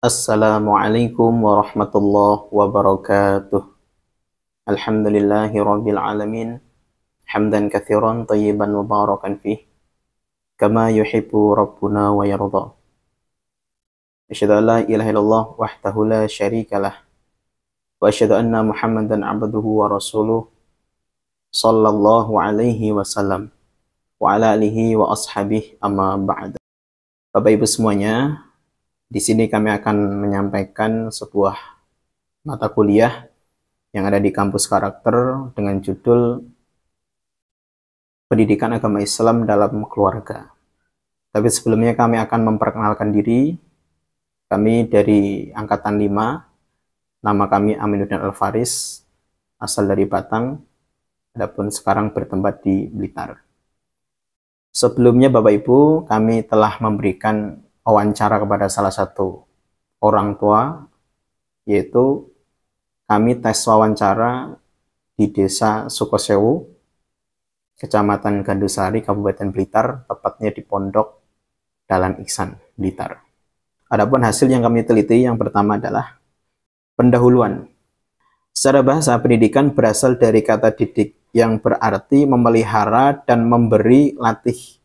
Assalamualaikum warahmatullahi wabarakatuh. Alhamdulillahi rabbil alamin. Hamdan katsiran tayyiban mubarakan fih. Kama yuhibbu rabbuna wa yarda. Asyhadu an la ilaha illallah wahdahu la syarikalah. Wa asyhadu anna Muhammadan abduhu wa rasuluh. Sallallahu alaihi wasallam. Wa ala alihi wa ashabihi amma ba'd. Bapak Ibu semuanya, di sini kami akan menyampaikan sebuah mata kuliah yang ada di kampus karakter dengan judul Pendidikan Agama Islam dalam Keluarga. Tapi sebelumnya kami akan memperkenalkan diri. Kami dari Angkatan 5. Nama kami Aminuddin Al-Faris, asal dari Batang, adapun sekarang bertempat di Blitar. Sebelumnya Bapak Ibu, kami telah memberikan wawancara kepada salah satu orang tua, yaitu kami tes wawancara di Desa Sukosewu, Kecamatan Gandusari, Kabupaten Blitar, tepatnya di Pondok Dalan Iksan, Blitar. Adapun hasil yang kami teliti, yang pertama adalah pendahuluan. Secara bahasa, pendidikan berasal dari kata didik yang berarti memelihara dan memberi latih.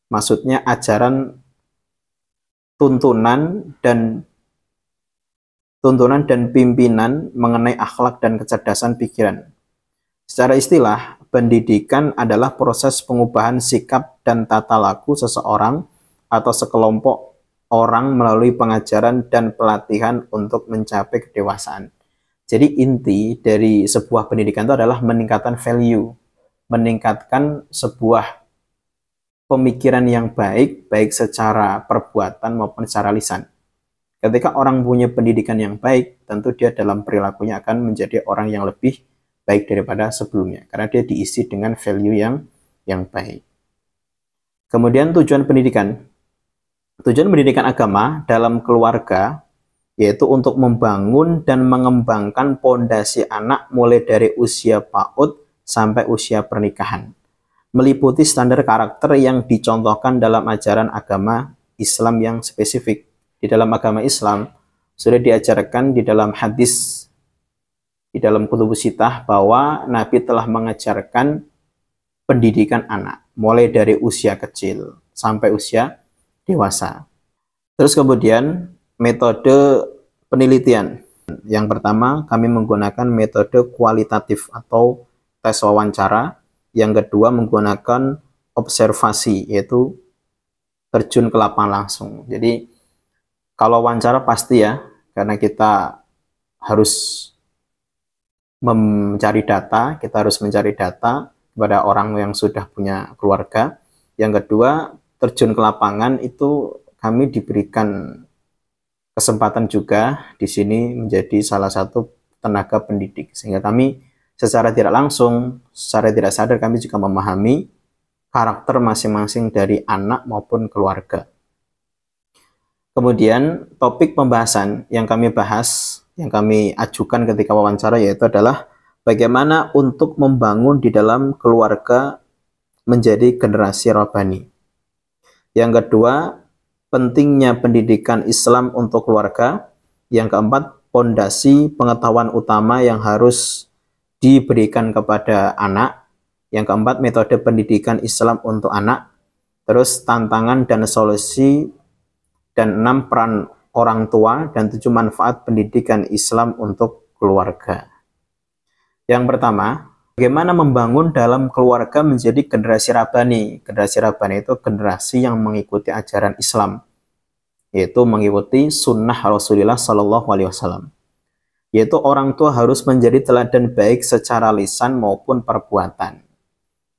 Maksudnya ajaran, tuntunan dan pimpinan mengenai akhlak dan kecerdasan pikiran. Secara istilah, pendidikan adalah proses pengubahan sikap dan tata laku seseorang atau sekelompok orang melalui pengajaran dan pelatihan untuk mencapai kedewasaan. Jadi inti dari sebuah pendidikan itu adalah meningkatkan value, meningkatkan sebuah pemikiran yang baik, baik secara perbuatan maupun secara lisan. Ketika orang punya pendidikan yang baik, tentu dia dalam perilakunya akan menjadi orang yang lebih baik daripada sebelumnya, karena dia diisi dengan value yang baik. Kemudian tujuan pendidikan. Tujuan pendidikan agama dalam keluarga yaitu untuk membangun dan mengembangkan pondasi anak mulai dari usia PAUD sampai usia pernikahan, meliputi standar karakter yang dicontohkan dalam ajaran agama Islam yang spesifik. Di dalam agama Islam sudah diajarkan di dalam hadis, di dalam kutubus sitah, bahwa Nabi telah mengajarkan pendidikan anak mulai dari usia kecil sampai usia dewasa. Terus kemudian metode penelitian. Yang pertama, kami menggunakan metode kualitatif atau tes wawancara. Yang kedua, menggunakan observasi, yaitu terjun ke lapangan langsung. Jadi, kalau wawancara pasti ya, karena kita harus kita harus mencari data kepada orang yang sudah punya keluarga. Yang kedua, terjun ke lapangan itu kami diberikan kesempatan juga di sini menjadi salah satu tenaga pendidik, sehingga kami secara tidak langsung, secara tidak sadar kami juga memahami karakter masing-masing dari anak maupun keluarga. Kemudian topik pembahasan yang kami bahas, yang kami ajukan ketika wawancara, yaitu adalah bagaimana untuk membangun di dalam keluarga menjadi generasi robbani. Yang kedua, pentingnya pendidikan Islam untuk keluarga. Yang keempat, pondasi pengetahuan utama yang harus diberikan kepada anak. Yang keempat, metode pendidikan Islam untuk anak. Terus tantangan dan solusi. Dan 6, peran orang tua. Dan 7, manfaat pendidikan Islam untuk keluarga. Yang pertama, bagaimana membangun dalam keluarga menjadi generasi rabbani. Generasi rabbani itu generasi yang mengikuti ajaran Islam, yaitu mengikuti sunnah Rasulullah SAW. Yaitu orang tua harus menjadi teladan baik secara lisan maupun perbuatan.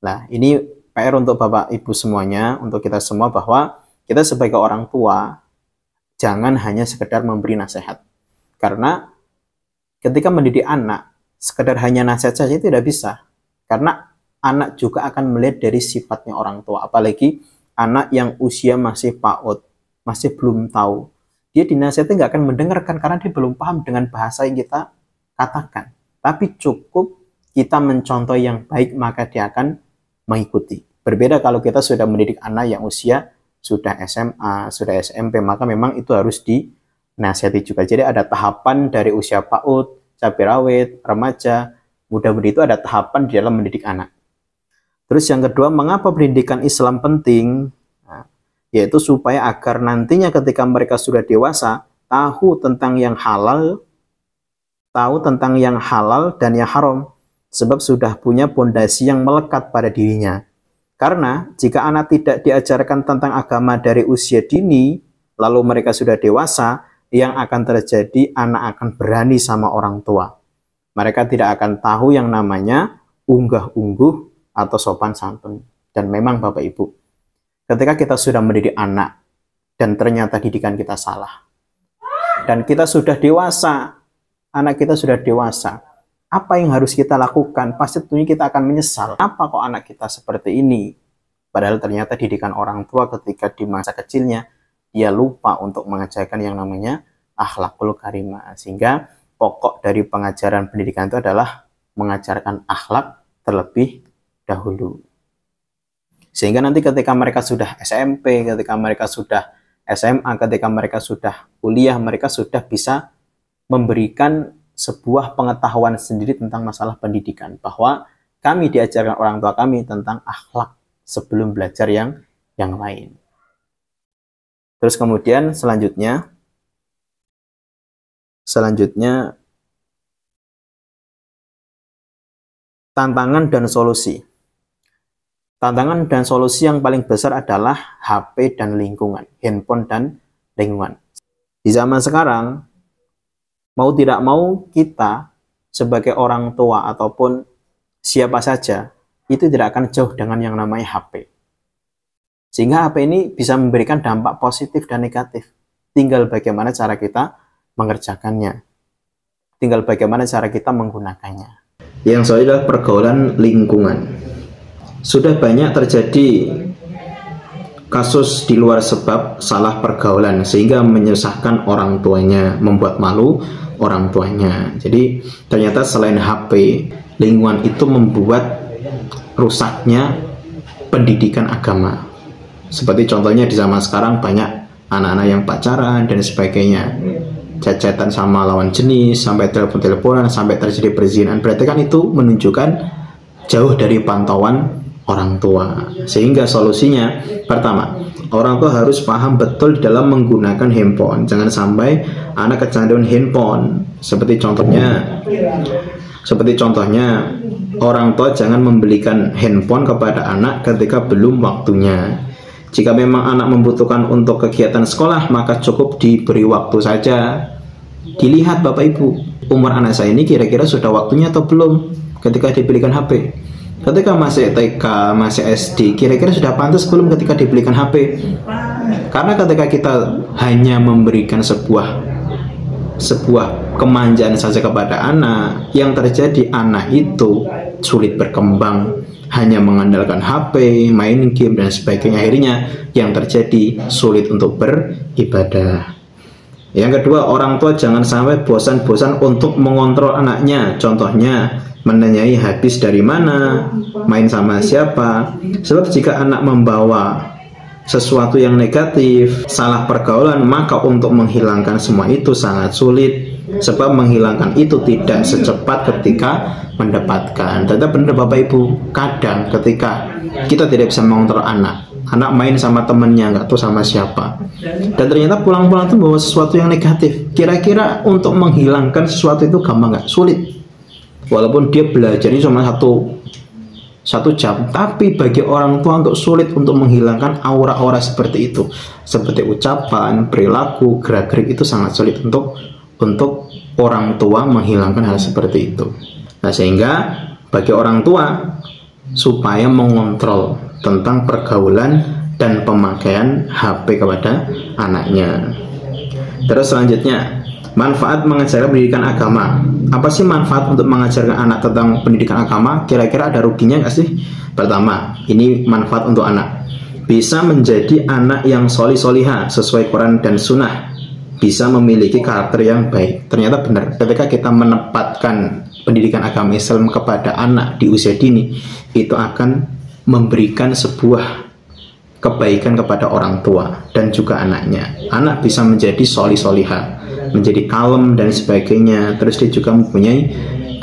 Nah, ini PR untuk Bapak Ibu semuanya, untuk kita semua, bahwa kita sebagai orang tua jangan hanya sekedar memberi nasihat. Karena ketika mendidik anak, sekedar hanya nasihat saja tidak bisa. Karena anak juga akan melihat dari sifatnya orang tua. Apalagi anak yang usia masih PAUD, masih belum tahu. Dia dinasihati nggak akan mendengarkan karena dia belum paham dengan bahasa yang kita katakan. Tapi cukup kita mencontoh yang baik, maka dia akan mengikuti. Berbeda kalau kita sudah mendidik anak yang usia sudah SMA, sudah SMP, maka memang itu harus nasihati juga. Jadi ada tahapan dari usia PAUD, cabai rawit, remaja, muda-mudi, itu ada tahapan di dalam mendidik anak. Terus yang kedua, mengapa pendidikan Islam penting? Nah, yaitu supaya agar nantinya ketika mereka sudah dewasa, tahu tentang yang halal, dan yang haram, sebab sudah punya pondasi yang melekat pada dirinya. Karena jika anak tidak diajarkan tentang agama dari usia dini, lalu mereka sudah dewasa, yang akan terjadi anak akan berani sama orang tua. Mereka tidak akan tahu yang namanya unggah-ungguh atau sopan santun. Dan memang Bapak Ibu, ketika kita sudah mendidik anak dan ternyata didikan kita salah, dan kita sudah dewasa, anak kita sudah dewasa, apa yang harus kita lakukan? Pasti tentunya kita akan menyesal. Apa kok anak kita seperti ini? Padahal ternyata didikan orang tua ketika di masa kecilnya, dia lupa untuk mengajarkan yang namanya akhlakul karimah. Sehingga pokok dari pengajaran pendidikan itu adalah mengajarkan akhlak terlebih dahulu. Sehingga nanti ketika mereka sudah SMP, ketika mereka sudah SMA, ketika mereka sudah kuliah, mereka sudah bisa memberikan sebuah pengetahuan sendiri tentang masalah pendidikan, bahwa kami diajarkan orang tua kami tentang akhlak sebelum belajar yang lain. Terus kemudian selanjutnya tantangan dan solusi. Tantangan dan solusi yang paling besar adalah HP dan lingkungan, handphone dan lingkungan. Di zaman sekarang, mau tidak mau kita sebagai orang tua ataupun siapa saja, itu tidak akan jauh dengan yang namanya HP. Sehingga HP ini bisa memberikan dampak positif dan negatif. Tinggal bagaimana cara kita mengerjakannya. Tinggal bagaimana cara kita menggunakannya. Yang soal adalah pergaulan lingkungan. Sudah banyak terjadi kasus di luar sebab salah pergaulan sehingga menyusahkan orang tuanya, membuat malu orang tuanya. Jadi ternyata selain HP, lingkungan itu membuat rusaknya pendidikan agama. Seperti contohnya di zaman sekarang banyak anak-anak yang pacaran dan sebagainya, chat-chatan sama lawan jenis, sampai telepon-teleponan, sampai terjadi perzinahan. Berarti kan itu menunjukkan jauh dari pantauan orang tua. Sehingga solusinya, pertama, orang tua harus paham betul dalam menggunakan handphone. Jangan sampai anak kecanduan handphone. Seperti contohnya, orang tua jangan membelikan handphone kepada anak ketika belum waktunya. Jika memang anak membutuhkan untuk kegiatan sekolah, maka cukup diberi waktu saja. Dilihat Bapak Ibu, umur anak saya ini kira-kira sudah waktunya atau belum ketika dibelikan HP. Ketika masih TK, masih SD, kira-kira sudah pantas belum ketika dibelikan HP? Karena ketika kita hanya memberikan sebuah kemanjaan saja kepada anak, yang terjadi anak itu sulit berkembang, hanya mengandalkan HP, main game dan sebagainya. Akhirnya yang terjadi sulit untuk beribadah. Yang kedua, orang tua jangan sampai bosan-bosan untuk mengontrol anaknya. Contohnya, menanyai habis dari mana, main sama siapa. Sebab jika anak membawa sesuatu yang negatif, salah pergaulan, maka untuk menghilangkan semua itu sangat sulit. Sebab menghilangkan itu tidak secepat ketika mendapatkan. Tetap benar Bapak Ibu, kadang ketika kita tidak bisa mengontrol anak main sama temennya, nggak tahu sama siapa, dan ternyata pulang-pulang itu bawa sesuatu yang negatif. Kira-kira untuk menghilangkan sesuatu itu gampang nggak? Sulit. Walaupun dia belajarnya cuma satu jam, tapi bagi orang tua untuk sulit untuk menghilangkan aura-aura seperti itu, seperti ucapan, perilaku, gerak-gerik, itu sangat sulit untuk orang tua menghilangkan hal seperti itu. Nah, sehingga bagi orang tua supaya mengontrol tentang pergaulan dan pemakaian HP kepada anaknya. Terus selanjutnya, manfaat mengajarkan pendidikan agama. Apa sih manfaat untuk mengajarkan anak tentang pendidikan agama? Kira-kira ada ruginya nggak sih? Pertama, ini manfaat untuk anak. Bisa menjadi anak yang solih-solihah sesuai Quran dan Sunnah. Bisa memiliki karakter yang baik. Ternyata benar, ketika kita menempatkan pendidikan agama Islam kepada anak di usia dini, itu akan memberikan sebuah kebaikan kepada orang tua dan juga anaknya. Anak bisa menjadi solih-solihah. menjadi kalem dan sebagainya. Terus dia juga mempunyai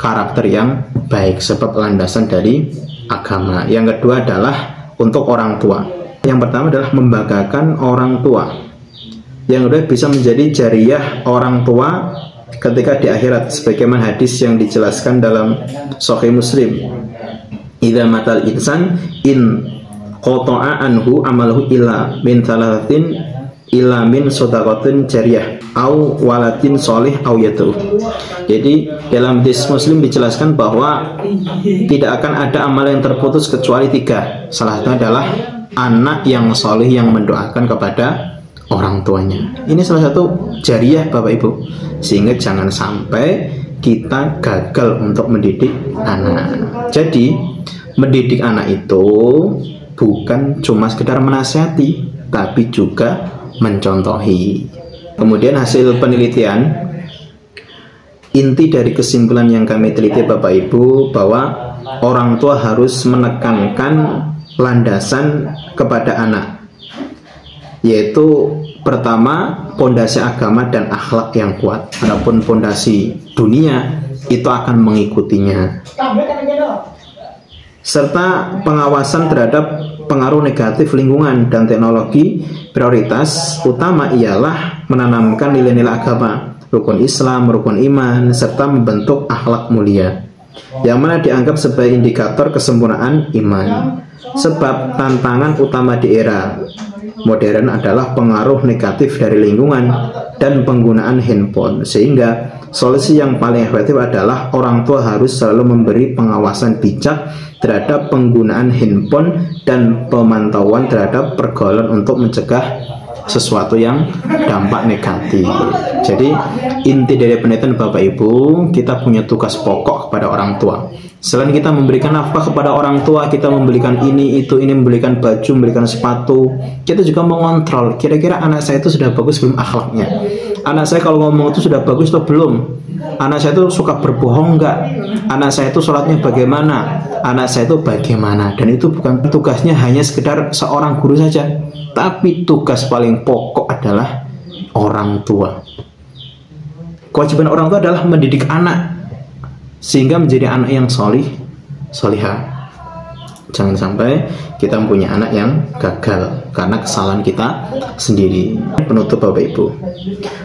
karakter yang baik sebab landasan dari agama. Yang kedua adalah untuk orang tua. Yang pertama adalah membanggakan orang tua. Yang kedua bisa menjadi jariyah orang tua ketika di akhirat, sebagaimana hadis yang dijelaskan dalam Sahih Muslim. Idza matal insan in qata'a anhu amaluhu illa min thalathin illa min shadaqatin jariyah au waladin sholih au yatu. Jadi dalam hadis Muslim dijelaskan bahwa tidak akan ada amal yang terputus kecuali 3. Salah satunya adalah anak yang sholih yang mendoakan kepada orang tuanya. Ini salah satu jariyah Bapak Ibu. Sehingga jangan sampai kita gagal untuk mendidik anak. Jadi mendidik anak itu bukan cuma sekedar menasihati, tapi juga mencontohi. Kemudian hasil penelitian, inti dari kesimpulan yang kami teliti Bapak Ibu, bahwa orang tua harus menekankan landasan kepada anak, yaitu pertama pondasi agama dan akhlak yang kuat. Adapun pondasi dunia itu akan mengikutinya, serta pengawasan terhadap pengaruh negatif lingkungan dan teknologi. Prioritas utama ialah menanamkan nilai-nilai agama, rukun Islam, rukun iman, serta membentuk akhlak mulia, yang mana dianggap sebagai indikator kesempurnaan iman. Sebab tantangan utama di era modern adalah pengaruh negatif dari lingkungan dan penggunaan handphone, sehingga solusi yang paling efektif adalah orang tua harus selalu memberi pengawasan bijak terhadap penggunaan handphone dan pemantauan terhadap pergaulan untuk mencegah sesuatu yang dampak negatif. Jadi inti dari penelitian Bapak Ibu, kita punya tugas pokok kepada orang tua. Selain kita memberikan nafkah kepada orang tua, kita membelikan ini, itu, ini, membelikan baju, membelikan sepatu, kita juga mengontrol kira-kira anak saya itu sudah bagus belum akhlaknya. Anak saya kalau ngomong itu sudah bagus atau belum. Anak saya itu suka berbohong enggak. Anak saya itu sholatnya bagaimana. Anak saya itu bagaimana. Dan itu bukan tugasnya hanya sekedar seorang guru saja, tapi tugas paling pokok adalah orang tua. Kewajiban orang tua adalah mendidik anak sehingga menjadi anak yang solihah. Jangan sampai kita mempunyai anak yang gagal karena kesalahan kita sendiri. Penutup Bapak Ibu,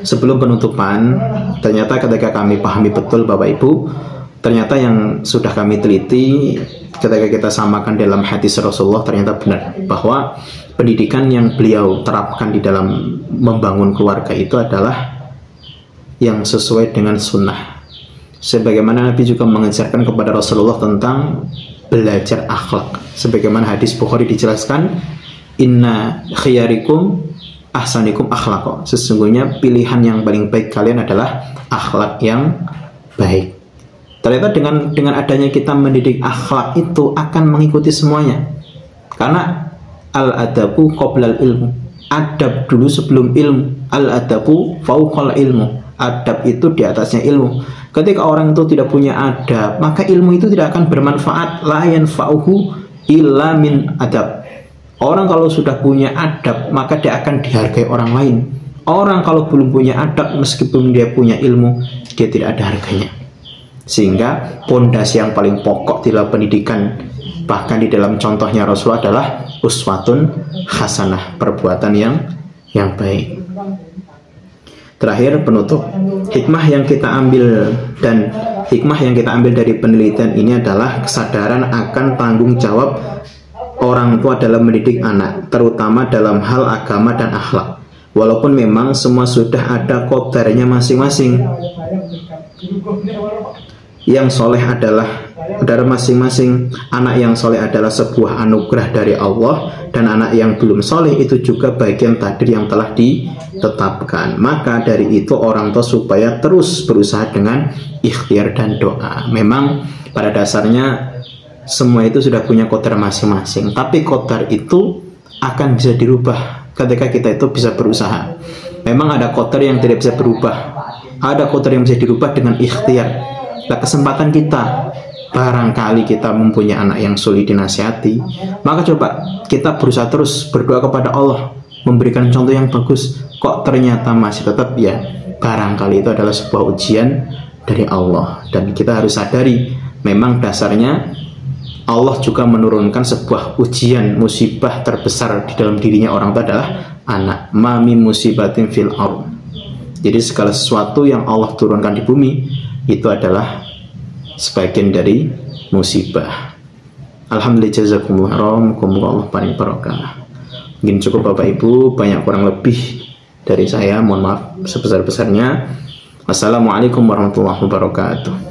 sebelum penutupan, ternyata ketika kami pahami betul Bapak Ibu, ternyata yang sudah kami teliti ketika kita samakan dalam hadis Rasulullah, ternyata benar bahwa pendidikan yang beliau terapkan di dalam membangun keluarga itu adalah yang sesuai dengan sunnah. Sebagaimana Nabi juga mengajarkan kepada Rasulullah tentang belajar akhlak. Sebagaimana hadis Bukhari dijelaskan, inna khiyarikum ahsanikum akhlaqo. Sesungguhnya pilihan yang paling baik kalian adalah akhlak yang baik. Ternyata dengan adanya kita mendidik akhlak itu akan mengikuti semuanya. Karena al-adabu qoblal ilmu. Adab dulu sebelum ilmu. Al-adabu fauqal ilmu. Adab itu di atasnya ilmu. Ketika orang itu tidak punya adab, maka ilmu itu tidak akan bermanfaat. La yanfa'uhu illa min adab. Orang kalau sudah punya adab, maka dia akan dihargai orang lain. Orang kalau belum punya adab, meskipun dia punya ilmu, dia tidak ada harganya. Sehingga pondasi yang paling pokok di dalam pendidikan, bahkan di dalam contohnya Rasulullah, adalah uswatun hasanah, perbuatan yang baik. Terakhir, penutup, hikmah yang kita ambil dari penelitian ini adalah kesadaran akan tanggung jawab orang tua dalam mendidik anak, terutama dalam hal agama dan akhlak. Walaupun memang semua sudah ada qadarnya masing-masing. Yang soleh adalah dari masing-masing. Anak yang soleh adalah sebuah anugerah dari Allah, dan anak yang belum soleh itu juga bagian takdir yang telah ditetapkan. Maka dari itu orang tua supaya terus berusaha dengan ikhtiar dan doa. Memang pada dasarnya semua itu sudah punya qadar masing-masing, tapi qadar itu akan bisa dirubah ketika kita itu bisa berusaha. Memang ada qadar yang tidak bisa berubah, ada qadar yang bisa dirubah dengan ikhtiar. Nah, kesempatan kita, barangkali kita mempunyai anak yang sulit dinasihati, maka coba kita berusaha terus berdoa kepada Allah, memberikan contoh yang bagus. Kok ternyata masih tetap ya barangkali itu adalah sebuah ujian dari Allah. Dan kita harus sadari, memang dasarnya Allah juga menurunkan sebuah ujian, musibah terbesar di dalam dirinya orang itu adalah anak. Mami musibatin fil ardh. Jadi segala sesuatu yang Allah turunkan di bumi itu adalah sebagian dari musibah. Alhamdulillah, jazakumullah khairan, Allah paling barokah. Mungkin cukup Bapak Ibu, banyak kurang lebih dari saya, mohon maaf sebesar-besarnya. Assalamualaikum warahmatullahi wabarakatuh.